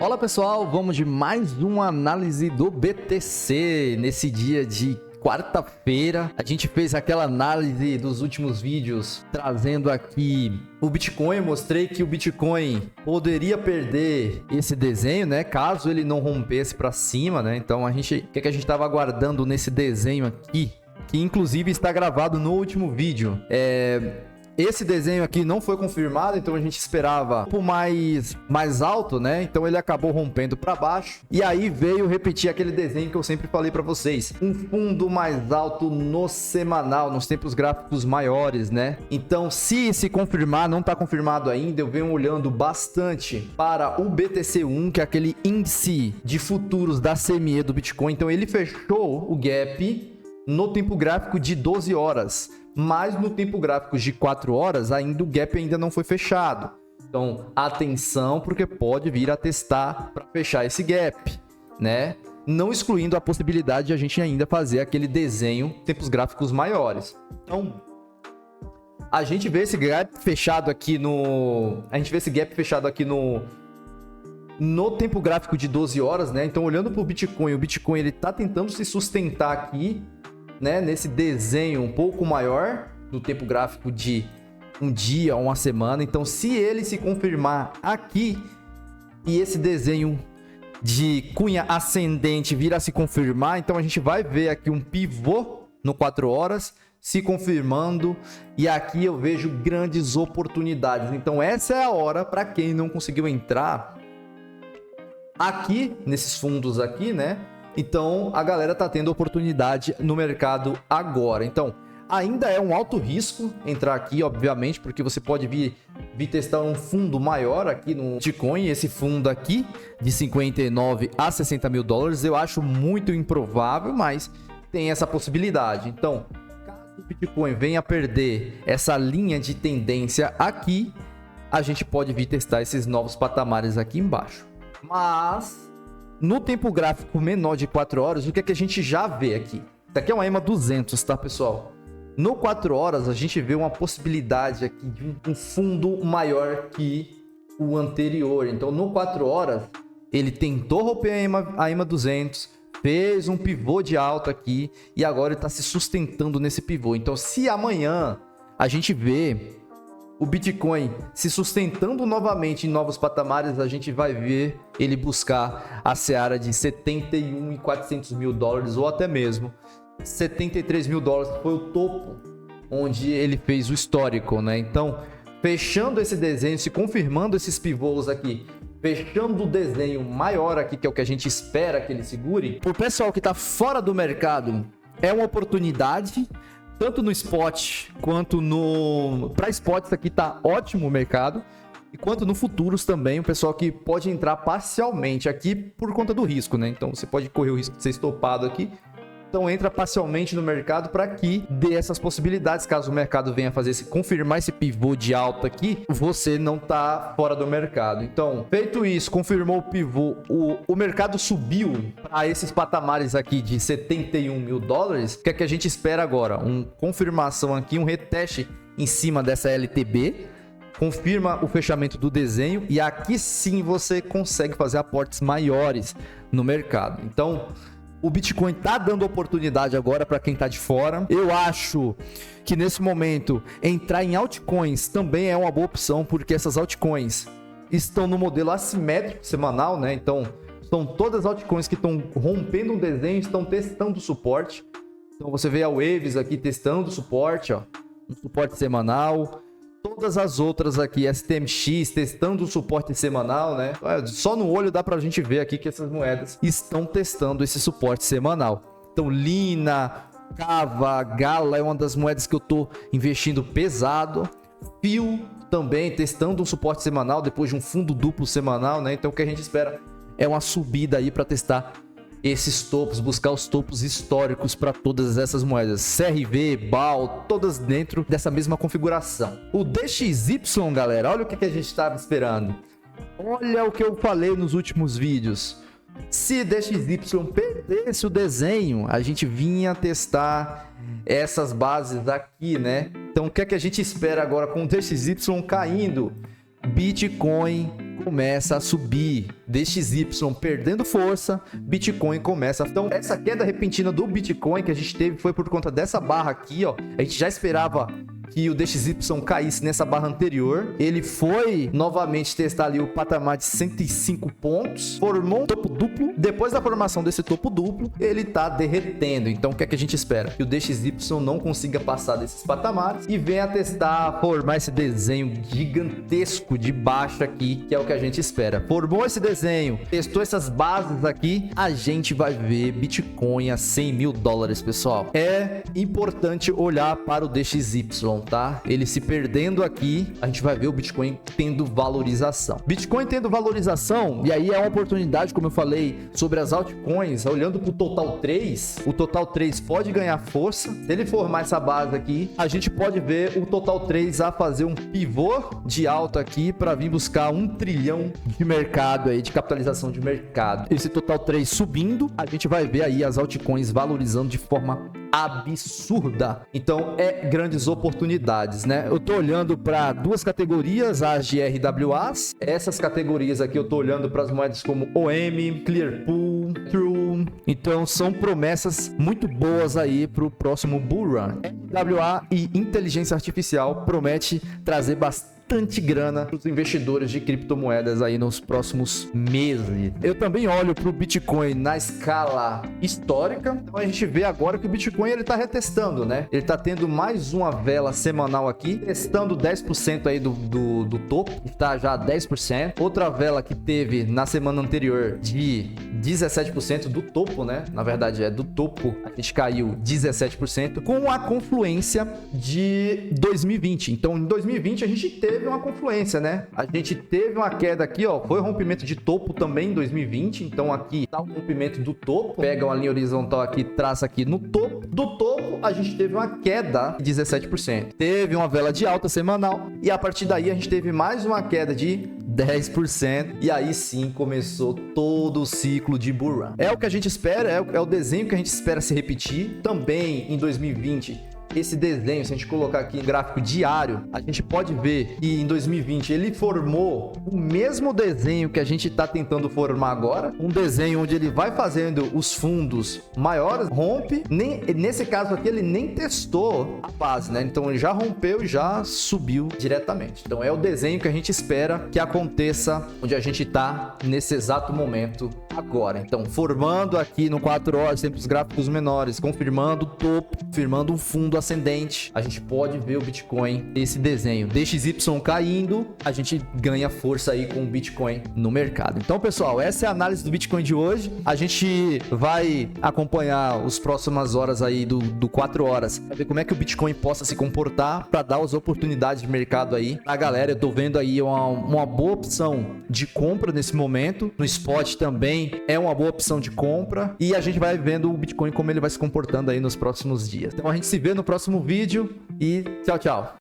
Olá pessoal, vamos de mais uma análise do BTC. Nesse dia de quarta-feira, a gente fez aquela análise dos últimos vídeos, trazendo aqui o Bitcoin. Eu mostrei que o Bitcoin poderia perder esse desenho, né? Caso ele não rompesse para cima, né? Então o que a gente estava aguardando nesse desenho aqui, que inclusive está gravado no último vídeo. Esse desenho aqui não foi confirmado, então a gente esperava um pouco mais alto, né? Então ele acabou rompendo para baixo. E aí veio repetir aquele desenho que eu sempre falei para vocês. Um fundo mais alto no semanal, nos tempos gráficos maiores, né? Então se confirmar, não está confirmado ainda, eu venho olhando bastante para o BTC1, que é aquele índice de futuros da CME do Bitcoin. Então ele fechou o gap no tempo gráfico de 12 horas. Mas no tempo gráfico de 4 horas, ainda o gap ainda não foi fechado. Então, atenção, porque pode vir a testar para fechar esse gap, né? Não excluindo a possibilidade de a gente ainda fazer aquele desenho tempos gráficos maiores. Então, a gente vê esse gap fechado aqui no tempo gráfico de 12 horas, né? Então, olhando para o Bitcoin ele está tentando se sustentar aqui, né, nesse desenho um pouco maior no tempo gráfico de um dia ou uma semana. Então, se ele se confirmar aqui e esse desenho de cunha ascendente vir a se confirmar, então a gente vai ver aqui um pivô no 4 horas se confirmando, e aqui eu vejo grandes oportunidades. Então essa é a hora para quem não conseguiu entrar aqui nesses fundos aqui, né? Então, a galera tá tendo oportunidade no mercado agora. Então, ainda é um alto risco entrar aqui, obviamente, porque você pode vir testar um fundo maior aqui no Bitcoin. Esse fundo aqui, de 59 a 60 mil dólares, eu acho muito improvável, mas tem essa possibilidade. Então, caso o Bitcoin venha a perder essa linha de tendência aqui, a gente pode vir testar esses novos patamares aqui embaixo. Mas no tempo gráfico menor de 4 horas, o que é que a gente já vê aqui? Isso aqui é uma EMA 200, tá, pessoal? No 4 horas, a gente vê uma possibilidade aqui de um fundo maior que o anterior. Então, no 4 horas, ele tentou romper a EMA 200, fez um pivô de alta aqui e agora ele está se sustentando nesse pivô. Então, se amanhã a gente vê o Bitcoin se sustentando novamente em novos patamares, a gente vai ver ele buscar a seara de 71.400 mil dólares ou até mesmo 73 mil dólares, que foi o topo onde ele fez o histórico, né? Então, fechando esse desenho, se confirmando esses pivôs aqui, fechando o desenho maior aqui, que é o que a gente espera que ele segure, o pessoal que está fora do mercado é uma oportunidade. Tanto no spot quanto para spot, isso aqui tá ótimo o mercado. E quanto no futuros também, o pessoal que pode entrar parcialmente aqui por conta do risco, né? Então você pode correr o risco de ser estopado aqui. Então entra parcialmente no mercado para que dê essas possibilidades. Caso o mercado venha confirmar esse pivô de alta aqui, você não tá fora do mercado. Então, feito isso, confirmou o pivô, o mercado subiu para esses patamares aqui de 71 mil dólares. O que é que a gente espera agora? Uma confirmação aqui, um reteste em cima dessa LTB. Confirma o fechamento do desenho e aqui sim você consegue fazer aportes maiores no mercado. Então, o Bitcoin tá dando oportunidade agora para quem tá de fora. Eu acho que nesse momento entrar em altcoins também é uma boa opção, porque essas altcoins estão no modelo assimétrico semanal, né? Então, são todas as altcoins que estão rompendo um desenho, estão testando o suporte. Então, você vê a Waves aqui testando o suporte, ó, um suporte semanal. Todas as outras aqui, STMX, testando o suporte semanal, né? Só no olho dá pra gente ver aqui que essas moedas estão testando esse suporte semanal. Então, Lina, Kava, Gala é uma das moedas que eu tô investindo pesado. FIO também testando um suporte semanal depois de um fundo duplo semanal, né? Então, o que a gente espera é uma subida aí para testar esses topos, buscar os topos históricos para todas essas moedas, CRV, BAL, todas dentro dessa mesma configuração. O DXY, galera, olha o que a gente estava esperando. Olha o que eu falei nos últimos vídeos. Se DXY perdesse o desenho, a gente vinha testar essas bases aqui, né? Então, o que é que a gente espera agora com o DXY caindo? Bitcoin começa a subir. DXY perdendo força, Bitcoin começa. Então, essa queda repentina do Bitcoin que a gente teve foi por conta dessa barra aqui, ó. A gente já esperava que o DXY caísse nessa barra anterior. Ele foi novamente testar ali o patamar de 105 pontos, formou um topo duplo. Depois da formação desse topo duplo, ele tá derretendo. Então, o que é que a gente espera? Que o DXY não consiga passar desses patamares e venha testar, formar esse desenho gigantesco de baixo aqui, que é o que a gente espera. Formou esse desenho, testou essas bases aqui, a gente vai ver Bitcoin a 100 mil dólares, pessoal. É importante olhar para o DXY, tá? Ele se perdendo aqui, a gente vai ver o Bitcoin tendo valorização. Bitcoin tendo valorização, e aí é uma oportunidade, como eu falei, sobre as altcoins, olhando para o Total 3, o Total 3 pode ganhar força. Se ele formar essa base aqui, a gente pode ver o Total 3 a fazer um pivô de alta aqui para vir buscar 1 trilhão de mercado aí, de capitalização de mercado. Esse Total 3 subindo, a gente vai ver aí as altcoins valorizando de forma absurda. Então, grandes oportunidades, né? Eu tô olhando para duas categorias, as de RWAs. Essas categorias aqui eu tô olhando para as moedas como OM, Clearpool, True. Então, são promessas muito boas aí para o próximo Bull Run. RWA e inteligência artificial promete trazer bastante grana para os investidores de criptomoedas aí nos próximos meses. Eu também olho para o Bitcoin na escala histórica. Então a gente vê agora que o Bitcoin ele está retestando, né? Ele está tendo mais uma vela semanal aqui, testando 10% aí do topo, está já 10%. Outra vela que teve na semana anterior de 17% do topo, né? Na verdade é do topo, a gente caiu 17% com a confluência de 2020. Então em 2020 a gente teve uma confluência, né? A gente teve uma queda aqui, ó, foi rompimento de topo também em 2020, então aqui tá o rompimento do topo, pega uma linha horizontal aqui, traça aqui no topo, do topo a gente teve uma queda de 17%, teve uma vela de alta semanal e a partir daí a gente teve mais uma queda de 10% e aí sim começou todo o ciclo de Bull Run. É o que a gente espera, é o desenho que a gente espera se repetir também em 2020. Esse desenho, se a gente colocar aqui em gráfico diário, a gente pode ver que em 2020 ele formou o mesmo desenho que a gente está tentando formar agora. Um desenho onde ele vai fazendo os fundos maiores, rompe. Nesse caso aqui, ele nem testou a base, né? Então, ele já rompeu e já subiu diretamente. Então, é o desenho que a gente espera que aconteça onde a gente está nesse exato momento agora. Então, formando aqui no 4 horas, sempre os gráficos menores, confirmando o topo, confirmando um fundo ascendente, a gente pode ver o Bitcoin, esse desenho DXY caindo, a gente ganha força aí com o Bitcoin no mercado. Então, pessoal, essa é a análise do Bitcoin de hoje. A gente vai acompanhar as próximas horas aí do 4 horas, para ver como é que o Bitcoin possa se comportar, para dar as oportunidades de mercado aí a galera. Eu tô vendo aí uma boa opção de compra nesse momento, no spot também é uma boa opção de compra, e a gente vai vendo o Bitcoin como ele vai se comportando aí nos próximos dias. Então a gente se vê no próximo vídeo e tchau, tchau.